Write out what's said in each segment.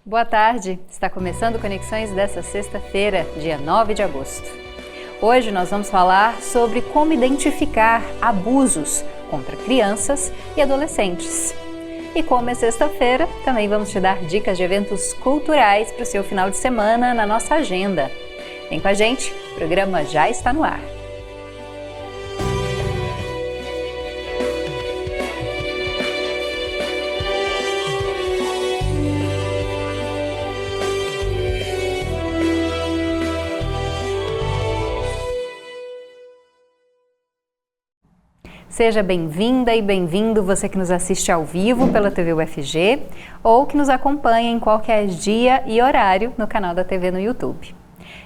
Boa tarde, está começando Conexões dessa sexta-feira, dia 9 de agosto. Hoje nós vamos falar sobre como identificar abusos contra crianças e adolescentes. E como é sexta-feira, também vamos te dar dicas de eventos culturais para o seu final de semana na nossa agenda. Vem com a gente, o programa já está no ar. Seja bem-vinda e bem-vindo você que nos assiste ao vivo pela TV UFG ou que nos acompanha em qualquer dia e horário no canal da TV no YouTube.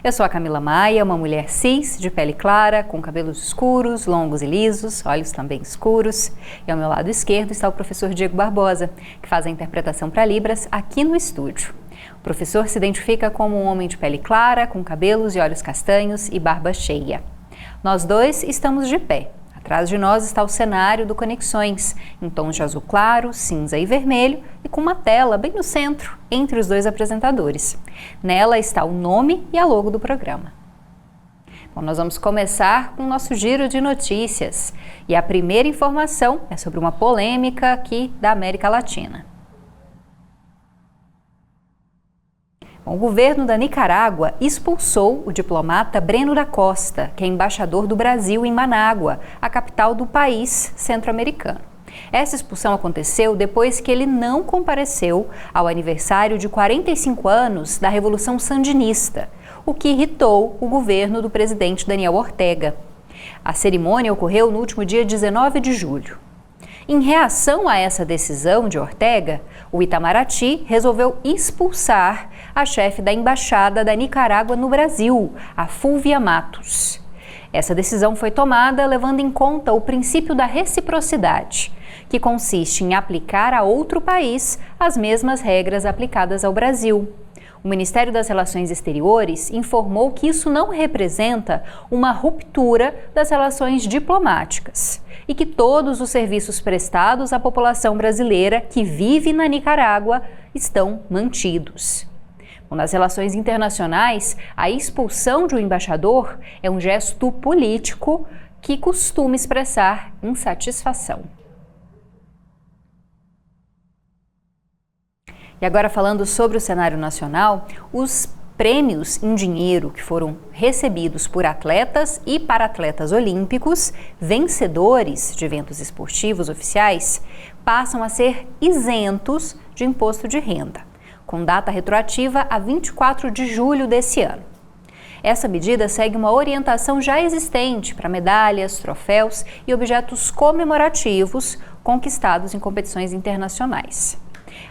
Eu sou a Camila Maia, uma mulher cis, de pele clara, com cabelos escuros, longos e lisos, olhos também escuros. E ao meu lado esquerdo está o professor Diego Barbosa, que faz a interpretação para Libras aqui no estúdio. O professor se identifica como um homem de pele clara, com cabelos e olhos castanhos e barba cheia. Nós dois estamos de pé. Atrás de nós está o cenário do Conexões, em tons de azul claro, cinza e vermelho, e com uma tela bem no centro, entre os dois apresentadores. Nela está o nome e a logo do programa. Bom, nós vamos começar com o nosso giro de notícias. E a primeira informação é sobre uma polêmica aqui da América Latina. O governo da Nicarágua expulsou o diplomata Breno da Costa, que é embaixador do Brasil em Manágua, a capital do país centro-americano. Essa expulsão aconteceu depois que ele não compareceu ao aniversário de 45 anos da Revolução Sandinista, o que irritou o governo do presidente Daniel Ortega. A cerimônia ocorreu no último dia 19 de julho. Em reação a essa decisão de Ortega, o Itamaraty resolveu expulsar a chefe da embaixada da Nicarágua no Brasil, a Fúvia Matos. Essa decisão foi tomada levando em conta o princípio da reciprocidade, que consiste em aplicar a outro país as mesmas regras aplicadas ao Brasil. O Ministério das Relações Exteriores informou que isso não representa uma ruptura das relações diplomáticas e que todos os serviços prestados à população brasileira que vive na Nicarágua estão mantidos. Nas relações internacionais, a expulsão de um embaixador é um gesto político que costuma expressar insatisfação. E agora falando sobre o cenário nacional, os prêmios em dinheiro que foram recebidos por atletas e para-atletas olímpicos, vencedores de eventos esportivos oficiais, passam a ser isentos de imposto de renda, com data retroativa a 24 de julho desse ano. Essa medida segue uma orientação já existente para medalhas, troféus e objetos comemorativos conquistados em competições internacionais.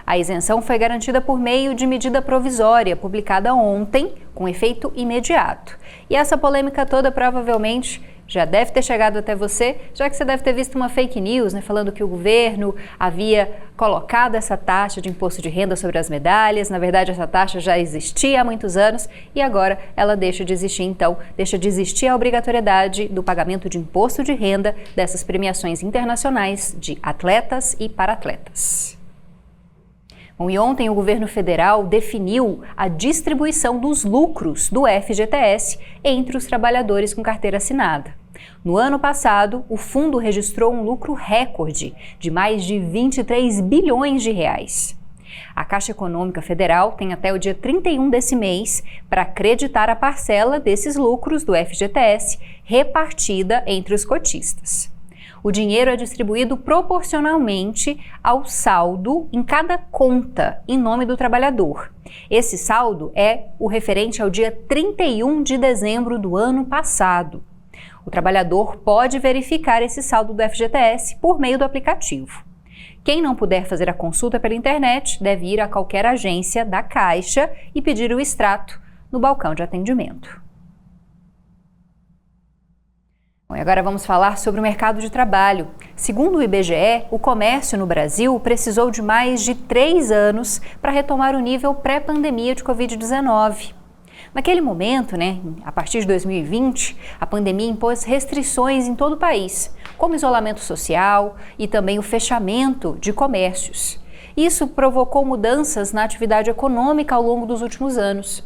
A isenção foi garantida por meio de medida provisória, publicada ontem, com efeito imediato. E essa polêmica toda provavelmente já deve ter chegado até você, já que você deve ter visto uma fake news, falando que o governo havia colocado essa taxa de imposto de renda sobre as medalhas. Na verdade, essa taxa já existia há muitos anos e agora ela deixa de existir. Então, deixa de existir a obrigatoriedade do pagamento de imposto de renda dessas premiações internacionais de atletas e para-atletas. Bom, e ontem o governo federal definiu a distribuição dos lucros do FGTS entre os trabalhadores com carteira assinada. No ano passado, o fundo registrou um lucro recorde de mais de 23 bilhões de reais. A Caixa Econômica Federal tem até o dia 31 desse mês para acreditar a parcela desses lucros do FGTS repartida entre os cotistas. O dinheiro é distribuído proporcionalmente ao saldo em cada conta em nome do trabalhador. Esse saldo é o referente ao dia 31 de dezembro do ano passado. O trabalhador pode verificar esse saldo do FGTS por meio do aplicativo. Quem não puder fazer a consulta pela internet deve ir a qualquer agência da Caixa e pedir o extrato no balcão de atendimento. Bom, e agora vamos falar sobre o mercado de trabalho. Segundo o IBGE, o comércio no Brasil precisou de mais de 3 anos para retomar o nível pré-pandemia de Covid-19. Naquele momento, a partir de 2020, a pandemia impôs restrições em todo o país, como isolamento social e também o fechamento de comércios. Isso provocou mudanças na atividade econômica ao longo dos últimos anos.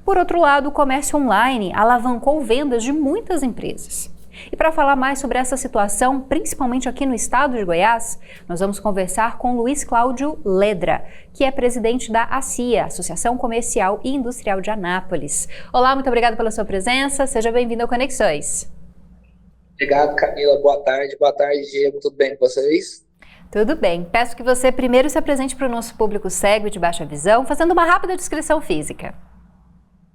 Por outro lado, o comércio online alavancou vendas de muitas empresas. E para falar mais sobre essa situação, principalmente aqui no estado de Goiás, nós vamos conversar com Luiz Cláudio Ledra, que é presidente da ACIA, Associação Comercial e Industrial de Anápolis. Olá, muito obrigada pela sua presença, seja bem-vindo ao Conexões. Obrigado, Camila. Boa tarde, Diego. Tudo bem com vocês? Tudo bem. Peço que você primeiro se apresente para o nosso público cego e de baixa visão, fazendo uma rápida descrição física.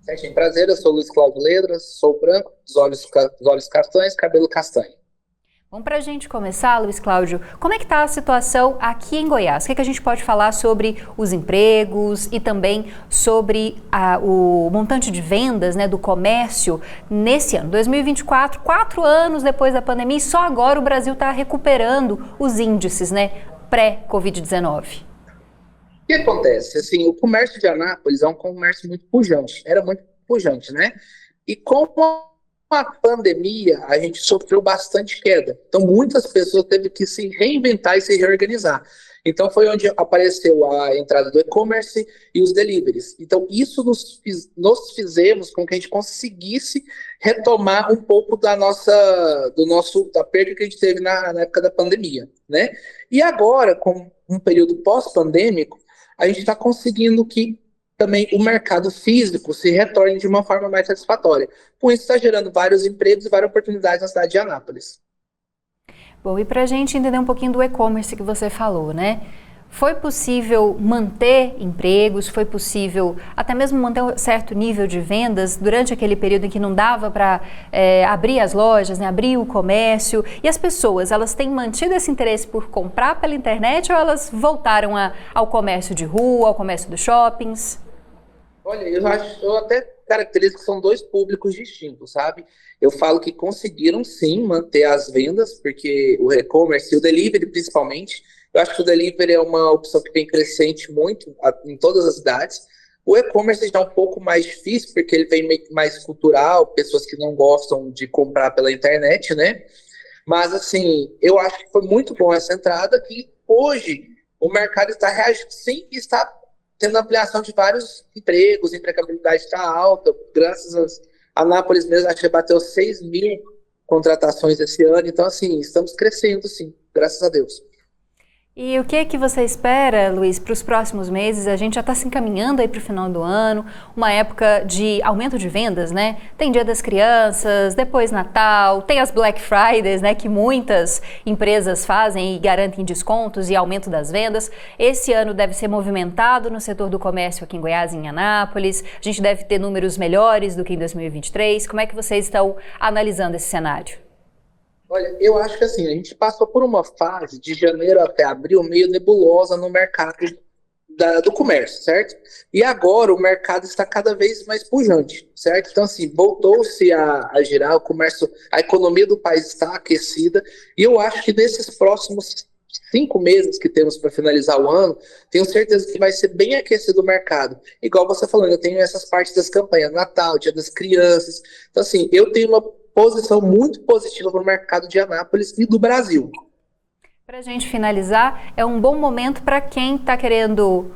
Certinho, prazer. Eu sou Luiz Cláudio Ledra, sou branco, os olhos castanhos, cabelo castanho. Bom, para a gente começar, Luiz Cláudio, como é que está a situação aqui em Goiás? O que a gente pode falar sobre os empregos e também sobre o montante de vendas, né, do comércio nesse ano, 2024, 4 anos depois da pandemia, e só agora o Brasil está recuperando os índices, né, pré-Covid-19. O que acontece? Assim, o comércio de Anápolis é um comércio muito pujante, era muito pujante, né? E com a pandemia, a gente sofreu bastante queda. Então, muitas pessoas teve que se reinventar e se reorganizar. Então, foi onde apareceu a entrada do e-commerce e os deliveries. Então, isso nós fizemos com que a gente conseguisse retomar um pouco da perda que a gente teve na época da pandemia, né? E agora, com um período pós-pandêmico, a gente está conseguindo que também o mercado físico se retorne de uma forma mais satisfatória. Com isso, está gerando vários empregos e várias oportunidades na cidade de Anápolis. Bom, e para a gente entender um pouquinho do e-commerce que você falou, né? Foi possível manter empregos, foi possível até mesmo manter um certo nível de vendas durante aquele período em que não dava para abrir as lojas, né, abrir o comércio. E as pessoas, elas têm mantido esse interesse por comprar pela internet ou elas voltaram ao comércio de rua, ao comércio dos shoppings? Olha, eu até caracterizo que são dois públicos distintos, sabe? Eu falo que conseguiram sim manter as vendas, porque o e-commerce e o delivery principalmente, eu acho que o delivery é uma opção que tem crescente muito em todas as cidades. O e-commerce já é um pouco mais difícil, porque ele vem meio que mais cultural, pessoas que não gostam de comprar pela internet, né? Mas, assim, eu acho que foi muito bom essa entrada, que hoje o mercado está reagindo sim e está tendo ampliação de vários empregos, a empregabilidade está alta, graças a Anápolis mesmo, acho que bateu 6.000 contratações esse ano, então, assim, estamos crescendo, sim, graças a Deus. E o que é que você espera, Luiz, para os próximos meses? A gente já está se encaminhando aí para o final do ano, uma época de aumento de vendas, né? Tem Dia das Crianças, depois Natal, tem as Black Fridays, né? Que muitas empresas fazem e garantem descontos e aumento das vendas. Esse ano deve ser movimentado no setor do comércio aqui em Goiás e em Anápolis. A gente deve ter números melhores do que em 2023. Como é que vocês estão analisando esse cenário? Olha, eu acho que assim, a gente passou por uma fase de janeiro até abril meio nebulosa no mercado do comércio, certo? E agora o mercado está cada vez mais pujante, certo? Então, assim, voltou-se a girar, o comércio, a economia do país está aquecida, e eu acho que nesses próximos 5 meses que temos para finalizar o ano, tenho certeza que vai ser bem aquecido o mercado. Igual você falando, eu tenho essas partes das campanhas, Natal, Dia das Crianças. Então, assim, eu tenho uma posição muito positiva para o mercado de Anápolis e do Brasil. Para a gente finalizar, é um bom momento para quem está querendo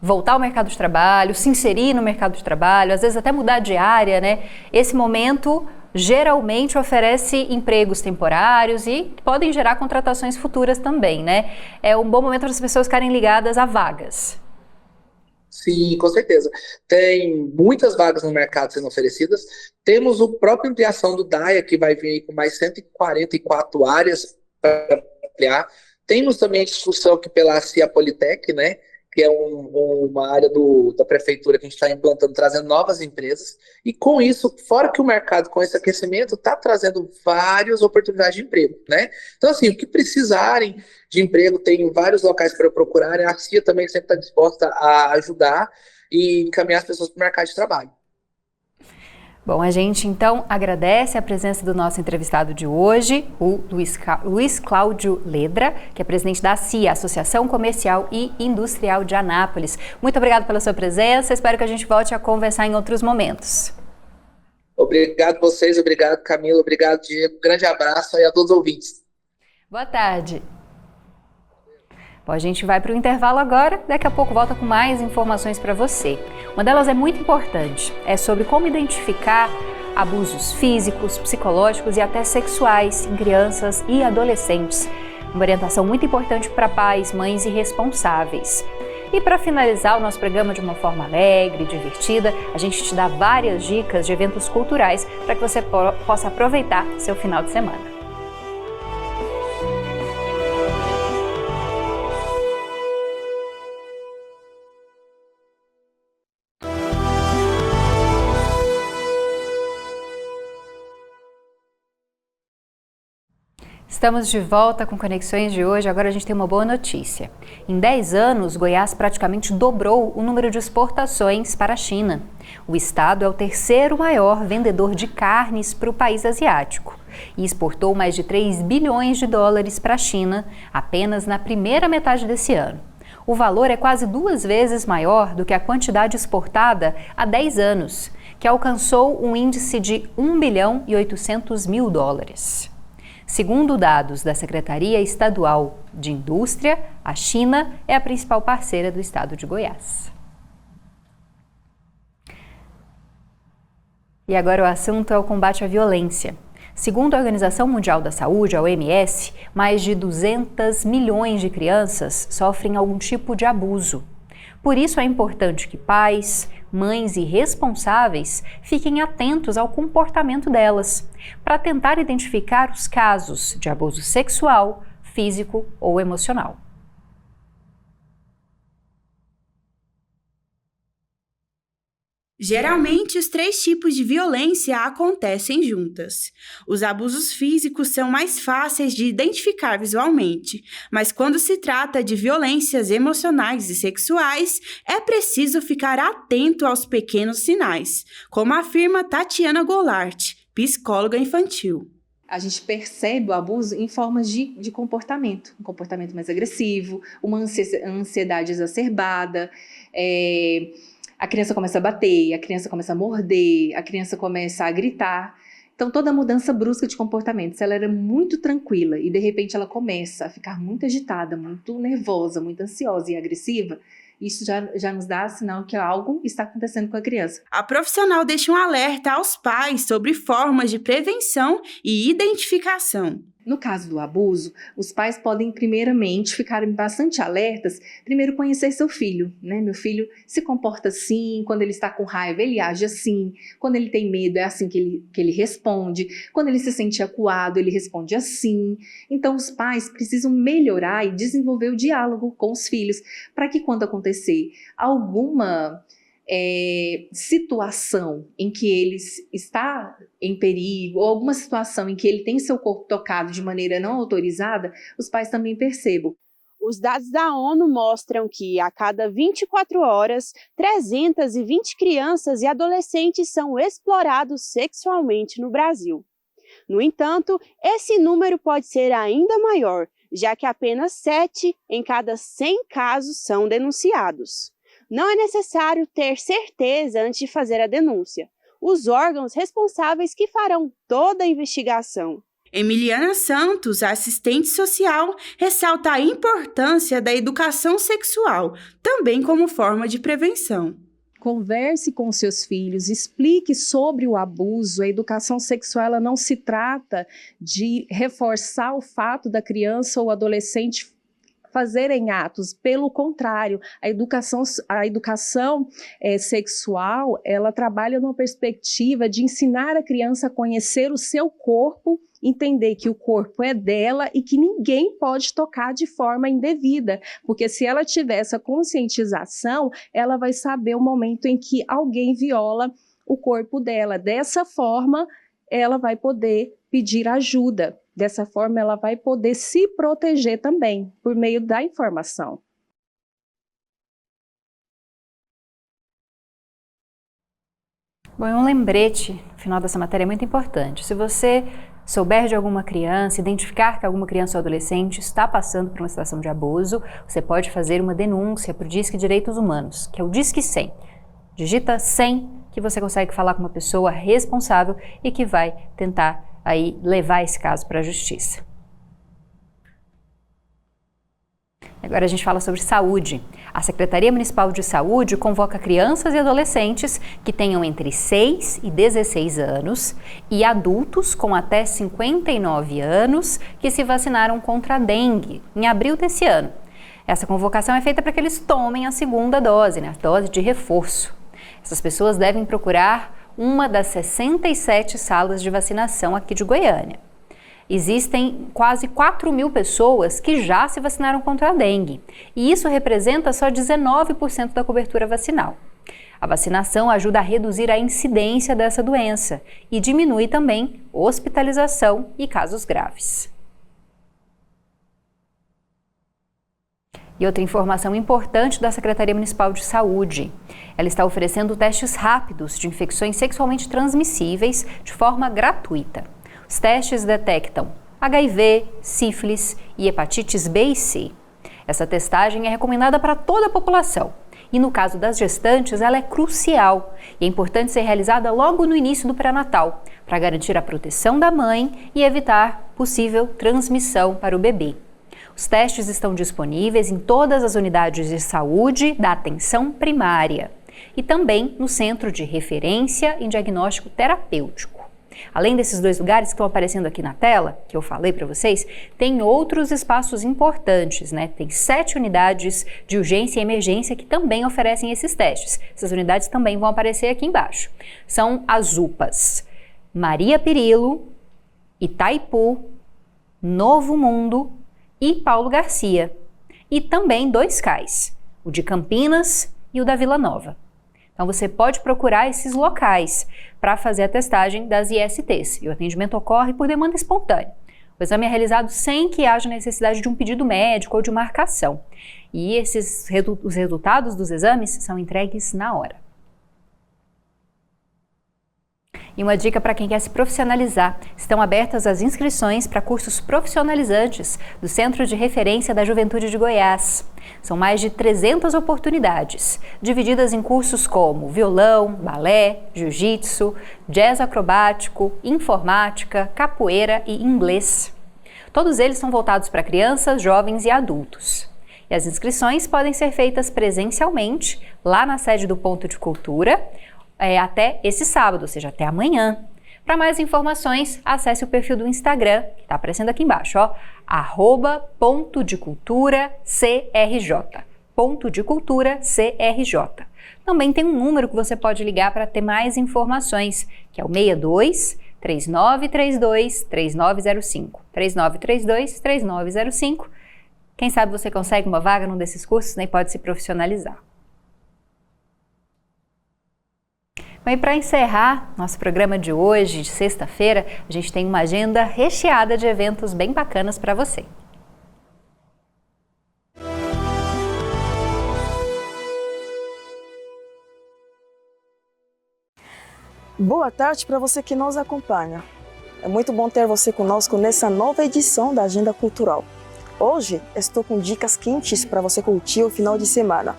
voltar ao mercado de trabalho, se inserir no mercado de trabalho, às vezes até mudar de área, né? Esse momento geralmente oferece empregos temporários e podem gerar contratações futuras também, né? É um bom momento para as pessoas ficarem ligadas a vagas. Sim, com certeza. Tem muitas vagas no mercado sendo oferecidas. Temos a própria ampliação do DAIA, que vai vir aí com mais 144 áreas para ampliar. Temos também a discussão aqui pela CIA Politec, né, que é uma área da prefeitura que a gente está implantando, trazendo novas empresas. E com isso, fora que o mercado, com esse aquecimento, está trazendo várias oportunidades de emprego, né? Então, assim, o que precisarem de emprego, tem vários locais para procurarem. A CIA também sempre está disposta a ajudar e encaminhar as pessoas para o mercado de trabalho. Bom, a gente então agradece a presença do nosso entrevistado de hoje, o Luiz Cláudio Ledra, que é presidente da ACIA, Associação Comercial e Industrial de Anápolis. Muito obrigado pela sua presença, espero que a gente volte a conversar em outros momentos. Obrigado vocês, obrigado Camila, obrigado Diego, grande abraço aí a todos os ouvintes. Boa tarde. Bom, a gente vai para o intervalo agora, daqui a pouco volta com mais informações para você. Uma delas é muito importante, é sobre como identificar abusos físicos, psicológicos e até sexuais em crianças e adolescentes. Uma orientação muito importante para pais, mães e responsáveis. E para finalizar o nosso programa de uma forma alegre, divertida, a gente te dá várias dicas de eventos culturais para que você possa aproveitar seu final de semana. Estamos de volta com Conexões de hoje. Agora a gente tem uma boa notícia. Em 10 anos, Goiás praticamente dobrou o número de exportações para a China. O estado é o terceiro maior vendedor de carnes para o país asiático e exportou mais de 3 bilhões de dólares para a China apenas na primeira metade desse ano. O valor é quase 2 vezes maior do que a quantidade exportada há 10 anos, que alcançou um índice de 1 bilhão e 800 mil dólares. Segundo dados da Secretaria Estadual de Indústria, a China é a principal parceira do estado de Goiás. E agora o assunto é o combate à violência. Segundo a Organização Mundial da Saúde, a OMS, mais de 200 milhões de crianças sofrem algum tipo de abuso. Por isso é importante que pais, mães e responsáveis fiquem atentos ao comportamento delas, para tentar identificar os casos de abuso sexual, físico ou emocional. Geralmente, os 3 tipos de violência acontecem juntas. Os abusos físicos são mais fáceis de identificar visualmente, mas quando se trata de violências emocionais e sexuais, é preciso ficar atento aos pequenos sinais, como afirma Tatiana Goulart, psicóloga infantil. A gente percebe o abuso em formas de comportamento, um comportamento mais agressivo, uma ansiedade exacerbada, a criança começa a bater, a criança começa a morder, a criança começa a gritar. Então, toda mudança brusca de comportamento, se ela era muito tranquila e de repente ela começa a ficar muito agitada, muito nervosa, muito ansiosa e agressiva, isso já nos dá sinal que algo está acontecendo com a criança. A profissional deixa um alerta aos pais sobre formas de prevenção e identificação. No caso do abuso, os pais podem primeiramente ficarem bastante alertas, primeiro conhecer seu filho, né? Meu filho se comporta assim, quando ele está com raiva ele age assim, quando ele tem medo é assim que ele responde, quando ele se sente acuado ele responde assim. Então os pais precisam melhorar e desenvolver o diálogo com os filhos, para que quando acontecer alguma situação em que ele está em perigo ou alguma situação em que ele tem seu corpo tocado de maneira não autorizada, os pais também percebam. Os dados da ONU mostram que a cada 24 horas, 320 crianças e adolescentes são explorados sexualmente no Brasil. No entanto, esse número pode ser ainda maior, já que apenas 7 em cada 100 casos são denunciados. Não é necessário ter certeza antes de fazer a denúncia. Os órgãos responsáveis que farão toda a investigação. Emiliana Santos, assistente social, ressalta a importância da educação sexual, também como forma de prevenção. Converse com seus filhos, explique sobre o abuso. A educação sexual ela não se trata de reforçar o fato da criança ou adolescente fazerem atos, pelo contrário, a educação sexual, ela trabalha numa perspectiva de ensinar a criança a conhecer o seu corpo, entender que o corpo é dela e que ninguém pode tocar de forma indevida, porque se ela tiver essa conscientização, ela vai saber o momento em que alguém viola o corpo dela. Dessa forma, ela vai poder pedir ajuda. Dessa forma, ela vai poder se proteger também, por meio da informação. Bom, um lembrete no final dessa matéria é muito importante. Se você souber de alguma criança, identificar que alguma criança ou adolescente está passando por uma situação de abuso, você pode fazer uma denúncia para o Disque Direitos Humanos, que é o Disque 100. Digita 100 que você consegue falar com uma pessoa responsável e que vai tentar aí levar esse caso para a justiça. Agora a gente fala sobre saúde. A Secretaria Municipal de Saúde convoca crianças e adolescentes que tenham entre 6 e 16 anos e adultos com até 59 anos que se vacinaram contra a dengue em abril desse ano. Essa convocação é feita para que eles tomem a segunda dose, a dose de reforço. Essas pessoas devem procurar uma das 67 salas de vacinação aqui de Goiânia. Existem quase 4.000 pessoas que já se vacinaram contra a dengue, e isso representa só 19% da cobertura vacinal. A vacinação ajuda a reduzir a incidência dessa doença e diminui também hospitalização e casos graves. E outra informação importante da Secretaria Municipal de Saúde. Ela está oferecendo testes rápidos de infecções sexualmente transmissíveis de forma gratuita. Os testes detectam HIV, sífilis e hepatites B e C. Essa testagem é recomendada para toda a população e, no caso das gestantes, ela é crucial e é importante ser realizada logo no início do pré-natal para garantir a proteção da mãe e evitar possível transmissão para o bebê. Os testes estão disponíveis em todas as unidades de saúde da atenção primária e também no Centro de Referência em Diagnóstico Terapêutico. Além desses 2 lugares que estão aparecendo aqui na tela, que eu falei para vocês, tem outros espaços importantes, Tem 7 unidades de urgência e emergência que também oferecem esses testes. Essas unidades também vão aparecer aqui embaixo. São as UPAs Maria Pirillo, Itaipu, Novo Mundo e Paulo Garcia. E também 2 CAIs, o de Campinas e o da Vila Nova. Então você pode procurar esses locais para fazer a testagem das ISTs e o atendimento ocorre por demanda espontânea. O exame é realizado sem que haja necessidade de um pedido médico ou de marcação. E os resultados dos exames são entregues na hora. E uma dica para quem quer se profissionalizar: estão abertas as inscrições para cursos profissionalizantes do Centro de Referência da Juventude de Goiás. São mais de 300 oportunidades, divididas em cursos como violão, balé, jiu-jitsu, jazz acrobático, informática, capoeira e inglês. Todos eles são voltados para crianças, jovens e adultos. E as inscrições podem ser feitas presencialmente, lá na sede do Ponto de Cultura, até esse sábado, ou seja, até amanhã. Para mais informações, acesse o perfil do Instagram, que está aparecendo aqui embaixo, @pontodecultura_CRJ. Ponto de Cultura CRJ. Também tem um número que você pode ligar para ter mais informações, que é o 62 3932 3905. 3932 3905. Quem sabe você consegue uma vaga num desses cursos, e pode se profissionalizar. E para encerrar nosso programa de hoje, de sexta-feira, a gente tem uma agenda recheada de eventos bem bacanas para você. Boa tarde para você que nos acompanha. É muito bom ter você conosco nessa nova edição da Agenda Cultural. Hoje estou com dicas quentes para você curtir o final de semana.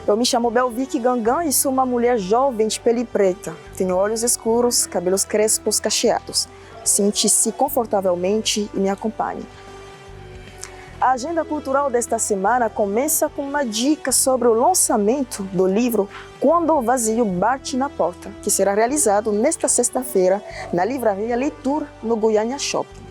Eu me chamo Belvique Gangan e sou uma mulher jovem de pele preta. Tenho olhos escuros, cabelos crespos cacheados. Sente-se confortavelmente e me acompanhe. A agenda cultural desta semana começa com uma dica sobre o lançamento do livro Quando o Vazio Bate na Porta, que será realizado nesta sexta-feira na Livraria Leitura, no Goiânia Shopping.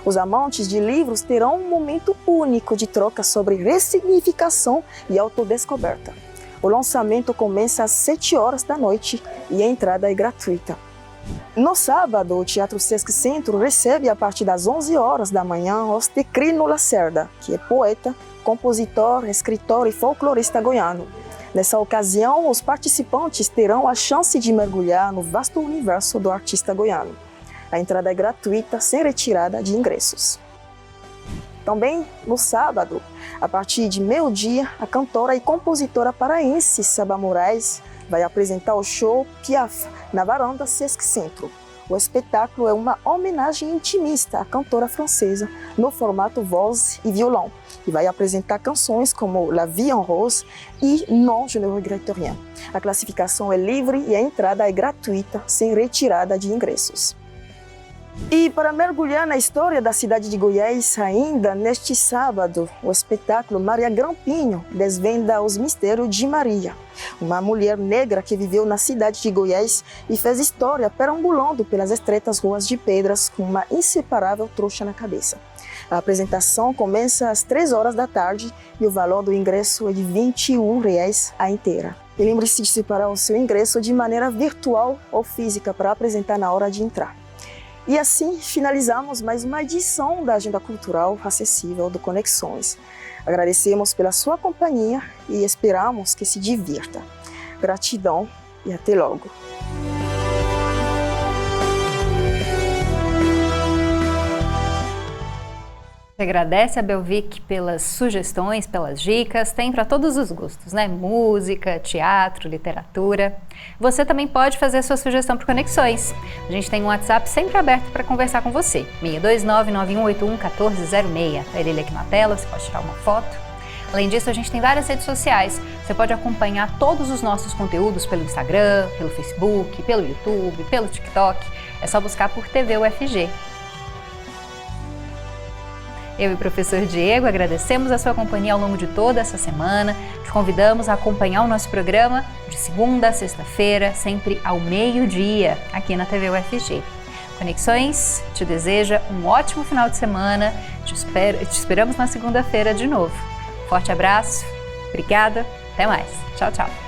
Os amantes de livros terão um momento único de troca sobre ressignificação e autodescoberta. O lançamento começa às 7 horas da noite e a entrada é gratuita. No sábado, o Teatro Sesc Centro recebe a partir das 11 horas da manhã Ostecrino Lacerda, que é poeta, compositor, escritor e folclorista goiano. Nessa ocasião, os participantes terão a chance de mergulhar no vasto universo do artista goiano. A entrada é gratuita, sem retirada de ingressos. Também no sábado, a partir de meio-dia, a cantora e compositora paraense Saba Moraes vai apresentar o show Piaf na varanda Sesc Centro. O espetáculo é uma homenagem intimista à cantora francesa no formato voz e violão e vai apresentar canções como La Vie en Rose e Non, je ne regrette rien. A classificação é livre e a entrada é gratuita, sem retirada de ingressos. E para mergulhar na história da cidade de Goiás, ainda neste sábado, o espetáculo Maria Grampinho desvenda os mistérios de Maria, uma mulher negra que viveu na cidade de Goiás e fez história perambulando pelas estreitas ruas de Pedras com uma inseparável trouxa na cabeça. A apresentação começa às 3 horas da tarde e o valor do ingresso é de R$ 21,00 a inteira. E lembre-se de separar o seu ingresso de maneira virtual ou física para apresentar na hora de entrar. E assim finalizamos mais uma edição da Agenda Cultural Acessível do Conexões. Agradecemos pela sua companhia e esperamos que se divirta. Gratidão e até logo. Agradece a Belvic pelas sugestões, pelas dicas, tem para todos os gostos, né? Música, teatro, literatura. Você também pode fazer sua sugestão para Conexões. A gente tem um WhatsApp sempre aberto para conversar com você, 629-9181-1406. Tá ele aqui na tela, você pode tirar uma foto. Além disso, a gente tem várias redes sociais. Você pode acompanhar todos os nossos conteúdos pelo Instagram, pelo Facebook, pelo YouTube, pelo TikTok. É só buscar por TV UFG. Eu e o professor Diego agradecemos a sua companhia ao longo de toda essa semana. Te convidamos a acompanhar o nosso programa de segunda a sexta-feira, sempre ao meio-dia, aqui na TV UFG. Conexões te deseja um ótimo final de semana. Te esperamos na segunda-feira de novo. Forte abraço, obrigada, até mais. Tchau, tchau.